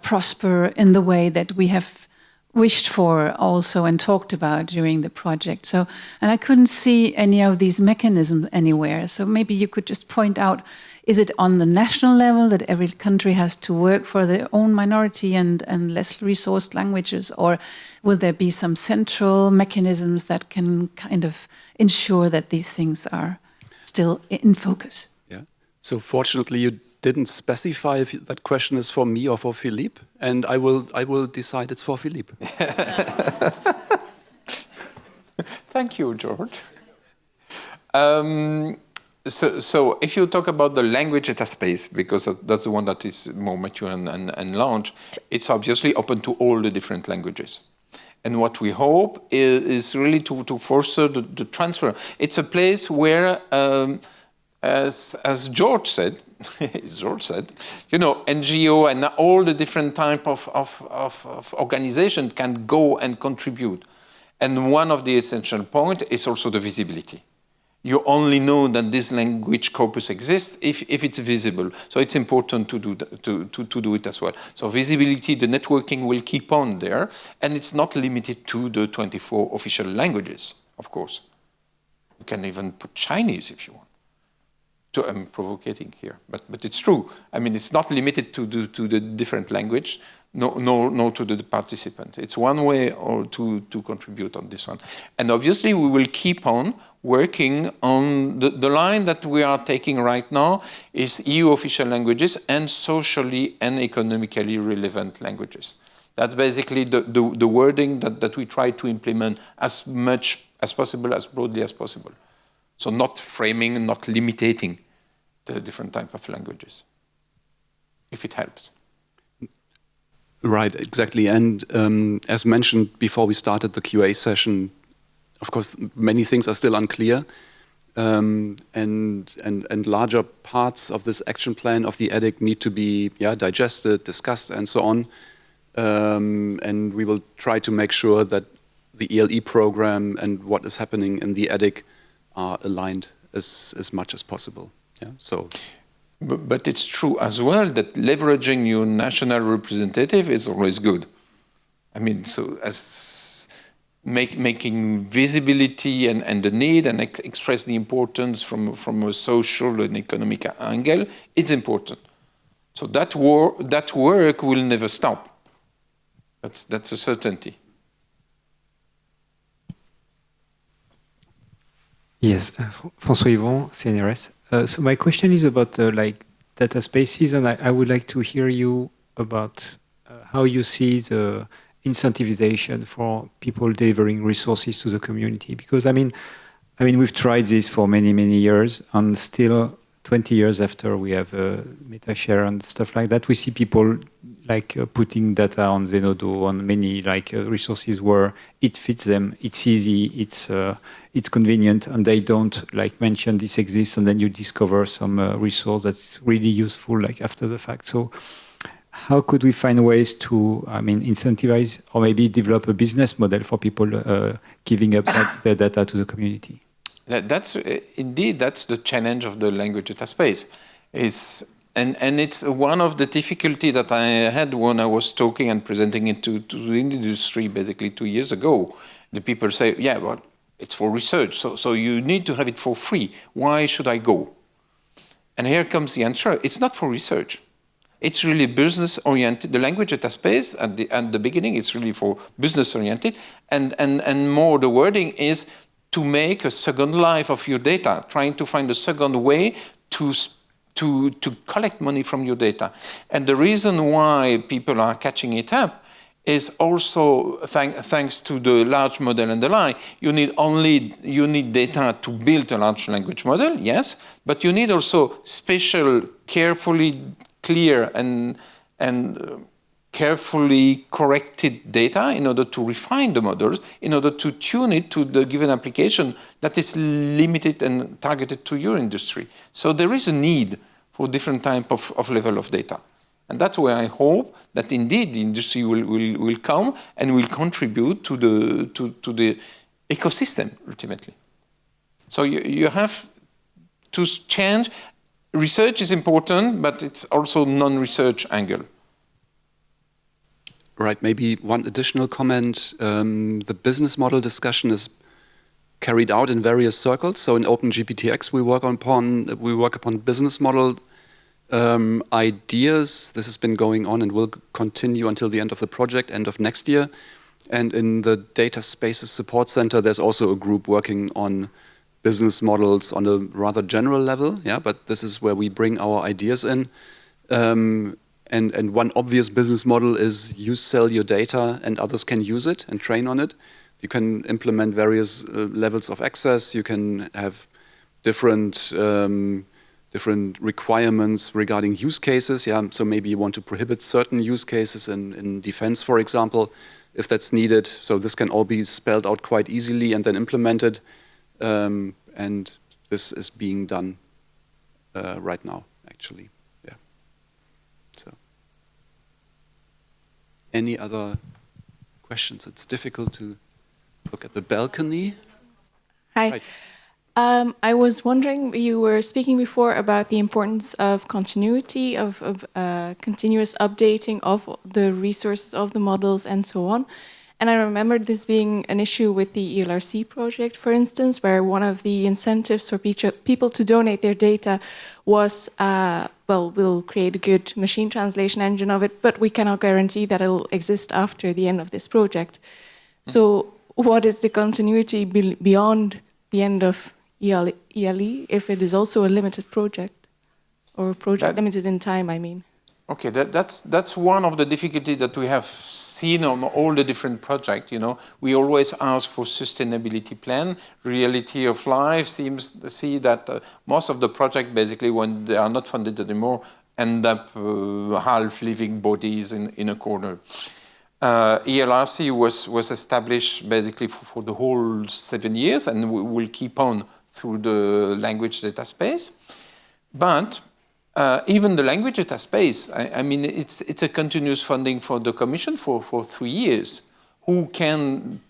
prosper in the way that we have wished for also and talked about during the project? So, and I couldn't see any of these mechanisms anywhere. So maybe you could just point out, is it on the national level that every country has to work for their own minority and less resourced languages? Or will there be some central mechanisms that can kind of ensure that these things are still in focus? Yeah. So fortunately, you didn't specify if that question is for me or for Philippe, and I will decide it's for Philippe. Thank you, Georg. So if you talk about the language data space, because that's the one that is more mature and launched, it's obviously open to all the different languages. And what we hope is really to foster the transfer. It's a place where, as Georg said, NGO and all the different type of organization can go and contribute. And one of the essential points is also the visibility. You only know that this language corpus exists if it's visible. So it's important to do it as well. So visibility, the networking will keep on there, and it's not limited to the 24 official languages, of course. You can even put Chinese if you want. I'm provocating here, but it's true. I mean, it's not limited to the different language, no to the participant. It's one way or to contribute on this one. And obviously, we will keep on working on the line that we are taking right now is EU official languages and socially and economically relevant languages. That's basically the wording that we try to implement as much as possible, as broadly as possible. So not framing, not limiting the different type of languages, if it helps. Right, exactly. And as mentioned before we started the QA session, of course, many things are still unclear. And larger parts of this action plan of the EDIC need to be digested, discussed, and so on. And we will try to make sure that the ELE program and what is happening in the EDIC are aligned as much as possible. Yeah. So. But it's true as well that leveraging your national representative is always good. I mean, so as making visibility and the need and express the importance from a social and economic angle, it's important. So that work will never stop. That's a certainty. Yes, François Yvon, CNRS. So my question is about data spaces, and I would like to hear you about how you see the incentivization for people delivering resources to the community. Because I mean, we've tried this for many years, and still 20 years after we have MetaShare and stuff like that, we see people putting data on Zenodo, on many resources where it fits them, it's easy, it's convenient, and they don't mention this exists, and then you discover some resource that's really useful after the fact. So how could we find ways to incentivize or maybe develop a business model for people giving up their data to the community? That's the challenge of the language data space. And it's one of the difficulty that I had when I was talking and presenting it to the industry basically 2 years ago. The people say, yeah, well, it's for research, so you need to have it for free. Why should I go? And here comes the answer. It's not for research. It's really business-oriented. The language data space at the beginning is really for business-oriented, and more the wording is to make a second life of your data, trying to find a second way to collect money from your data. And the reason why people are catching it up is also thanks to the large model and the line. You need data to build a large language model, yes, but you need also special, carefully clear and carefully corrected data in order to refine the models, in order to tune it to the given application that is limited and targeted to your industry. So there is a need for different type of level of data. And that's where I hope that indeed the industry will come and will contribute to the ecosystem ultimately. So you have to change. Research is important, but it's also non-research angle. Right, maybe one additional comment. The business model discussion is carried out in various circles. So in OpenGPTX, we work upon business model ideas. This has been going on and will continue until the end of the project, end of next year. And in the Data Spaces Support Center, there's also a group working on business models on a rather general level, yeah, but this is where we bring our ideas in. And one obvious business model is you sell your data and others can use it and train on it. You can implement various levels of access. You can have different requirements regarding use cases. Yeah, so maybe you want to prohibit certain use cases in defense, for example, if that's needed. So this can all be spelled out quite easily and then implemented. And this is being done right now, actually. Yeah. So, any other questions? It's difficult to look at the balcony. Hi. Right. I was wondering, you were speaking before about the importance of continuity, of continuous updating of the resources of the models and so on. And I remember this being an issue with the ELRC project, for instance, where one of the incentives for people to donate their data was, well, we'll create a good machine translation engine of it, but we cannot guarantee that it'll exist after the end of this project. So what is the continuity beyond the end of ELE, if it is also a limited project, or a project limited in time, I mean? Okay, that's one of the difficulties that we have seen on all the different projects. You know, we always ask for sustainability plan. Reality of life seems to see that most of the projects, basically, when they are not funded anymore, end up half-living bodies in a corner. ELRC was established basically for the whole 7 years, and will keep on through the language data space. But even the language data space, I mean, it's a continuous funding for the Commission for 3 years. Who can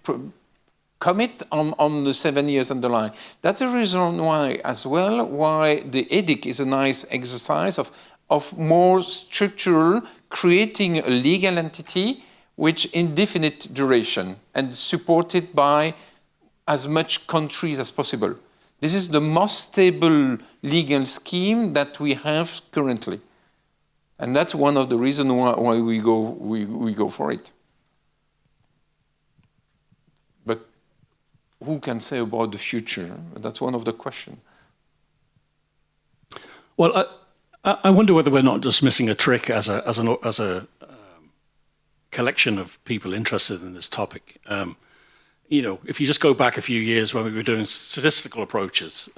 commit on the 7 years and the line? That's a reason why, as well, why the EDIC is a nice exercise of more structural, creating a legal entity which indefinite duration and supported by as much countries as possible. This is the most stable legal scheme that we have currently. And that's one of the reasons why we go for it. But who can say about the future? That's one of the questions. Well, I wonder whether we're not just missing a trick as a collection of people interested in this topic. You know, if you just go back a few years when we were doing statistical approaches,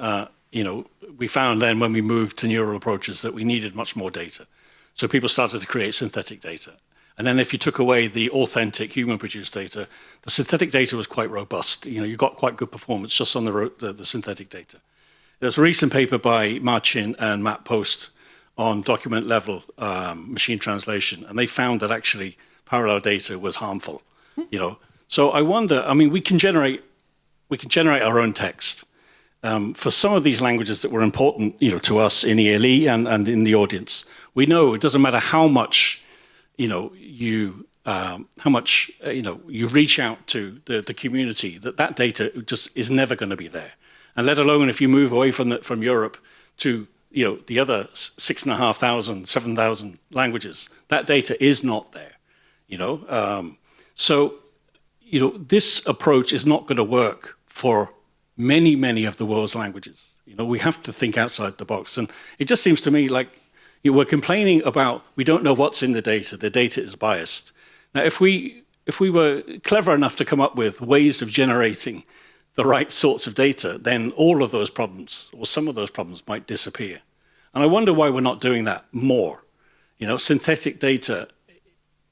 you know, we found then when we moved to neural approaches that we needed much more data. So people started to create synthetic data. And then if you took away the authentic human-produced data, the synthetic data was quite robust. You know, you got quite good performance just on the synthetic data. There's a recent paper by Marcin and Matt Post on document-level machine translation, and they found that actually parallel data was harmful, you know. So I wonder, I mean, we can generate our own text. For some of these languages that were important, you know, to us in ELE and in the audience, we know it doesn't matter how much, you know, you reach out to the community, that data just is never going to be there. And let alone if you move away from Europe to, you know, the other 6,500, 7,000 languages, that data is not there, you know. So, you know, this approach is not going to work for many, many of the world's languages. You know, we have to think outside the box. And it just seems to me like we're complaining about we don't know what's in the data is biased. Now, if we were clever enough to come up with ways of generating the right sorts of data, then all of those problems, or some of those problems, might disappear. And I wonder why we're not doing that more. You know, synthetic data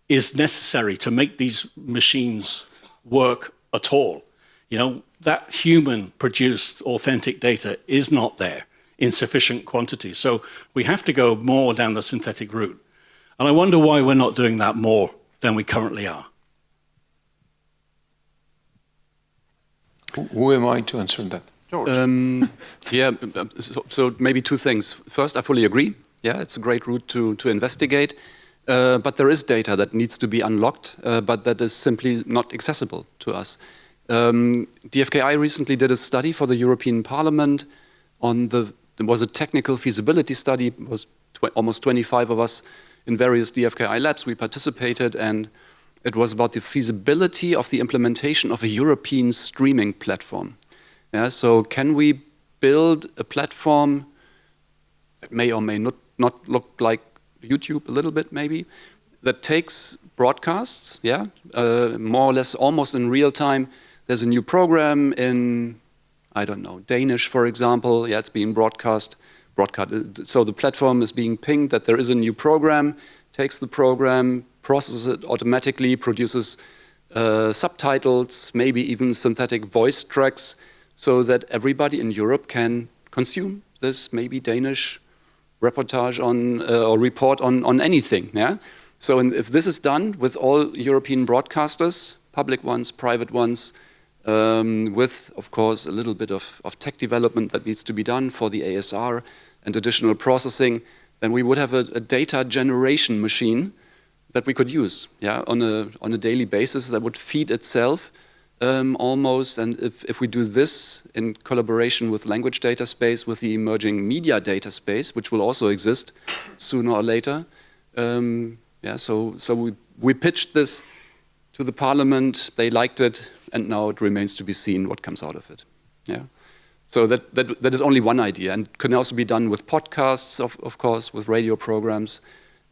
is necessary to make these machines work at all. You know, that human-produced authentic data is not there in sufficient quantity. So we have to go more down the synthetic route. And I wonder why we're not doing that more than we currently are. Who am I to answer that? George? Yeah, so maybe two things. First, I fully agree. Yeah, it's a great route to investigate. But there is data that needs to be unlocked, but that is simply not accessible to us. DFKI recently did a study for the European Parliament on there was a technical feasibility study. It was almost 25 of us in various DFKI labs. We participated, and it was about the feasibility of the implementation of a European streaming platform. Yeah, so can we build a platform that may or may not look like YouTube a little bit maybe, that takes broadcasts, more or less almost in real time. There's a new program in, I don't know, Danish, for example. Yeah, it's being broadcast. So the platform is being pinged that there is a new program, takes the program, processes it automatically, produces subtitles, maybe even synthetic voice tracks, so that everybody in Europe can consume this maybe Danish reportage on or report on anything. Yeah. So if this is done with all European broadcasters, public ones, private ones, with of course a little bit of tech development that needs to be done for the ASR and additional processing, then we would have a data generation machine that we could use, on a daily basis that would feed itself almost. And if we do this in collaboration with language data space, with the emerging media data space, which will also exist sooner or later, so we pitched this to the parliament, they liked it, and now it remains to be seen what comes out of it. Yeah. So that is only one idea, and can also be done with podcasts, of course, with radio programs,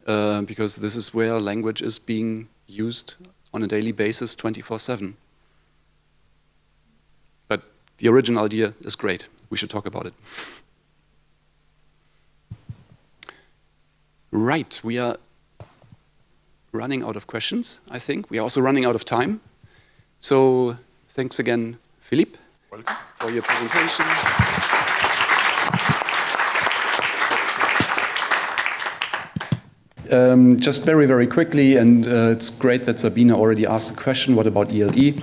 because this is where language is being used on a daily basis, 24/7. But the original idea is great. We should talk about it. Right, we are running out of questions, I think. We are also running out of time. So thanks again, Philippe, for your presentation. Just very, very quickly, and it's great that Sabine already asked the question, what about ELE?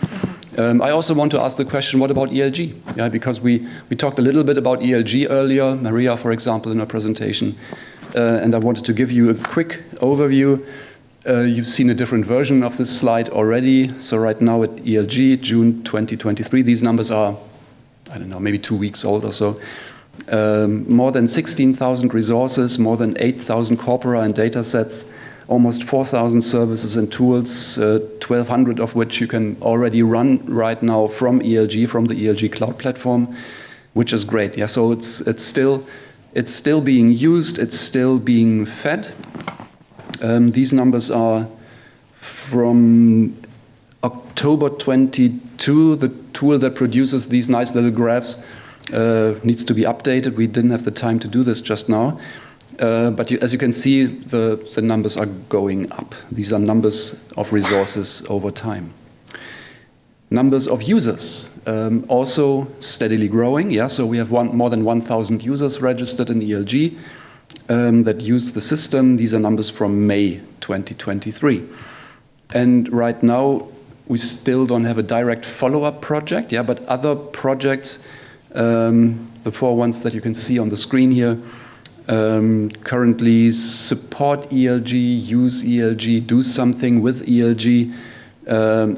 I also want to ask the question, what about ELG? Yeah, because we talked a little bit about ELG earlier, Maria, for example, in her presentation, and I wanted to give you a quick overview. You've seen a different version of this slide already. So right now at ELG, June 2023, these numbers are, I don't know, maybe 2 weeks old or so. More than 16,000 resources, more than 8,000 corpora and data sets, almost 4,000 services and tools, 1,200 of which you can already run right now from ELG, from the ELG cloud platform, which is great. Yeah, so it's still being used, it's still being fed. These numbers are from October 22. The tool that produces these nice little graphs needs to be updated. We didn't have the time to do this just now. But as you can see, the numbers are going up. These are numbers of resources over time. Numbers of users also steadily growing. Yeah, so we have more than 1,000 users registered in ELG. That use the system. These are numbers from May 2023. And right now, we still don't have a direct follow-up project, but other projects, the 4 ones that you can see on the screen here, currently support ELG, use ELG, do something with ELG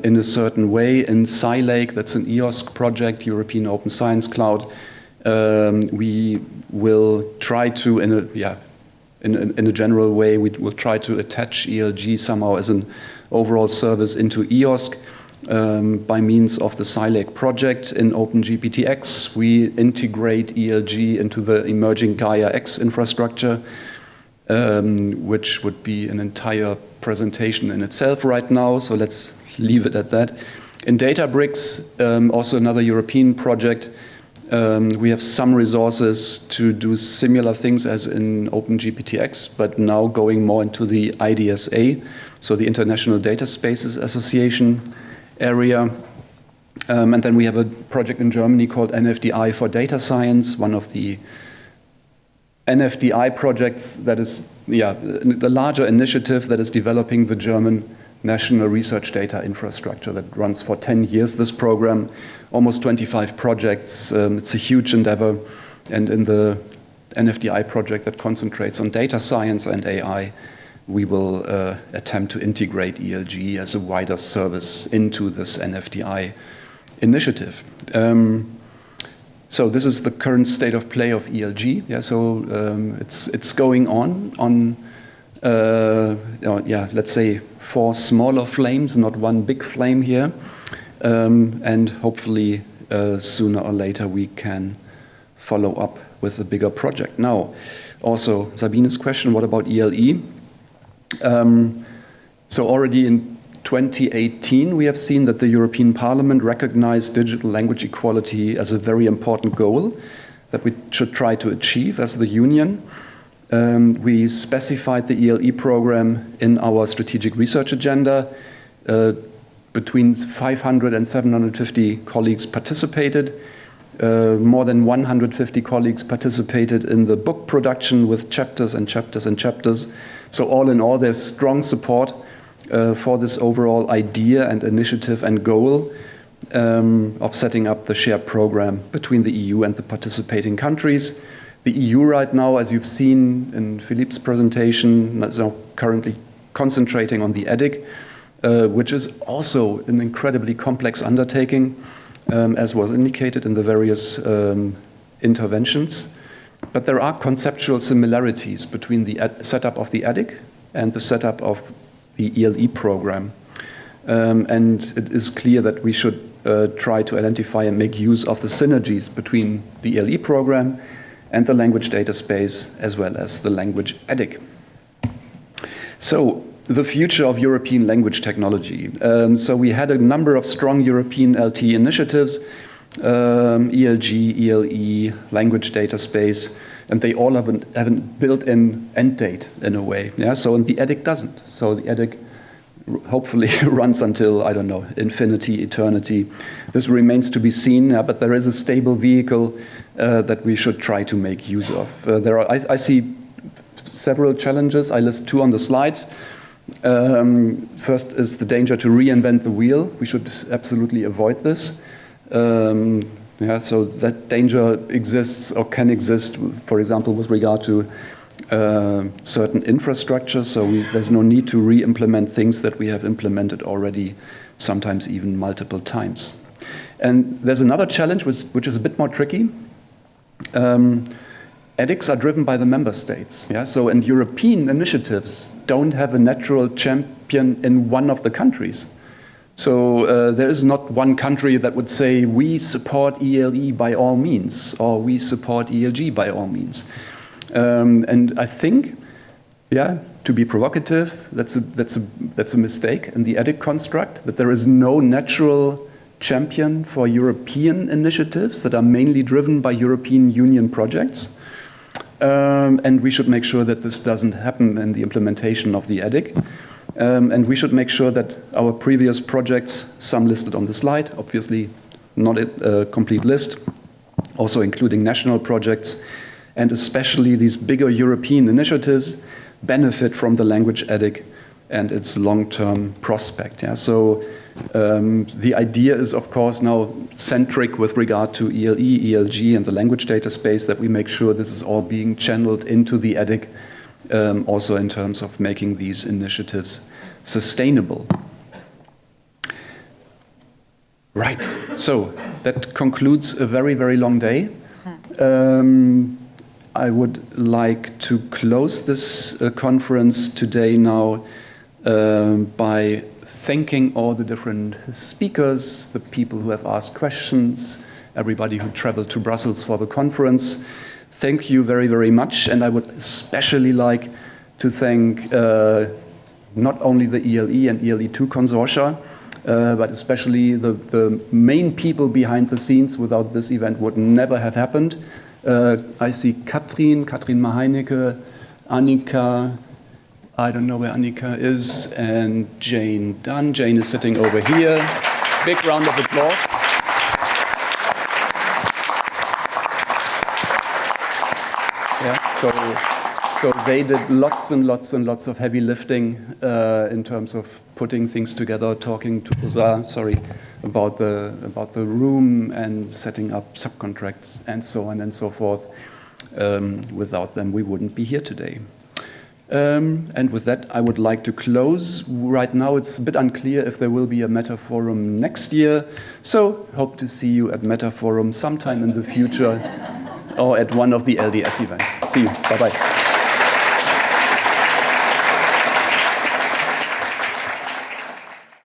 in a certain way. In SciLake, that's an EOSC project, European Open Science Cloud, we will try to, in a general way, we will try to attach ELG somehow as an overall service into EOSC by means of the SciLake project. In OpenGPTX, we integrate ELG into the emerging Gaia X infrastructure, which would be an entire presentation in itself right now, so let's leave it at that. In Databricks, also another European project, we have some resources to do similar things as in OpenGPTX, but now going more into the IDSA, so the International Data Spaces Association area. And then we have a project in Germany called NFDI for Data Science, one of the NFDI projects that is, the larger initiative that is developing the German National Research Data Infrastructure that runs for 10 years, this program, almost 25 projects. It's a huge endeavor. And in the NFDI project that concentrates on data science and AI, we will attempt to integrate ELG as a wider service into this NFDI initiative. So this is the current state of play of ELG. So it's going on let's say 4 smaller flames, not one big flame here. And hopefully sooner or later we can follow up with a bigger project. Now, also Sabine's question, what about ELE? So already in 2018, we have seen that the European Parliament recognized digital language equality as a very important goal that we should try to achieve as the Union. We specified the ELE program in our strategic research agenda. Between 500 and 750 colleagues participated. More than 150 colleagues participated in the book production with chapters and chapters and chapters. So all in all, there's strong support for this overall idea and initiative and goal of setting up the shared program between the EU and the participating countries. The EU right now, as you've seen in Philippe's presentation, is now currently concentrating on the EDIC, which is also an incredibly complex undertaking, as was indicated in the various interventions. But there are conceptual similarities between the setup of the EDIC and the setup of the ELE program. And it is clear that we should try to identify and make use of the synergies between the ELE program and the language data space, as well as the language EDIC. So, the future of European language technology. So we had a number of strong European LT initiatives, ELG, ELE, language data space, and they all have a built-in end date in a way. Yeah? So, and the EDIC doesn't. So the EDIC hopefully runs until, I don't know, infinity, eternity. This remains to be seen, but there is a stable vehicle that we should try to make use of. I see several challenges. I list two on the slides. First is the danger to reinvent the wheel. We should absolutely avoid this. So that danger exists or can exist, for example, with regard to certain infrastructure. So there's no need to re-implement things that we have implemented already, sometimes even multiple times. And there's another challenge which is a bit more tricky. EDICs are driven by the member states. Yeah? So, and European initiatives don't have a natural champion in one of the countries. So there is not one country that would say, we support ELE by all means, or we support ELG by all means. And I think, yeah, to be provocative, that's a mistake in the EDIC construct, that there is no natural champion for European initiatives that are mainly driven by European Union projects. And we should make sure that this doesn't happen in the implementation of the EDIC. And we should make sure that our previous projects, some listed on the slide, obviously not a complete list, also including national projects, and especially these bigger European initiatives, benefit from the language EDIC and its long-term prospect. Yeah? So the idea is, of course, now centric with regard to ELE, ELG, and the language data space, that we make sure this is all being channeled into the EDIC, also in terms of making these initiatives sustainable. Right, so that concludes a very, very long day. I would like to close this conference today now by thanking all the different speakers, the people who have asked questions, everybody who traveled to Brussels for the conference. Thank you very, very much. And I would especially like to thank not only the ELE and ELE2 consortia, but especially the main people behind the scenes. Without this event would never have happened. I see Katrin Maheinecke, Annika, I don't know where Annika is, and Jane Dunn. Jane is sitting over here. Big round of applause. Yeah, so they did lots and lots and lots of heavy lifting in terms of putting things together, talking to Grouas, about the room and setting up subcontracts and so on and so forth. Without them, we wouldn't be here today. And with that, I would like to close. Right now, it's a bit unclear if there will be a Meta Forum next year. So, hope to see you at Meta Forum sometime in the future or at one of the LDS events. See you. Bye-bye.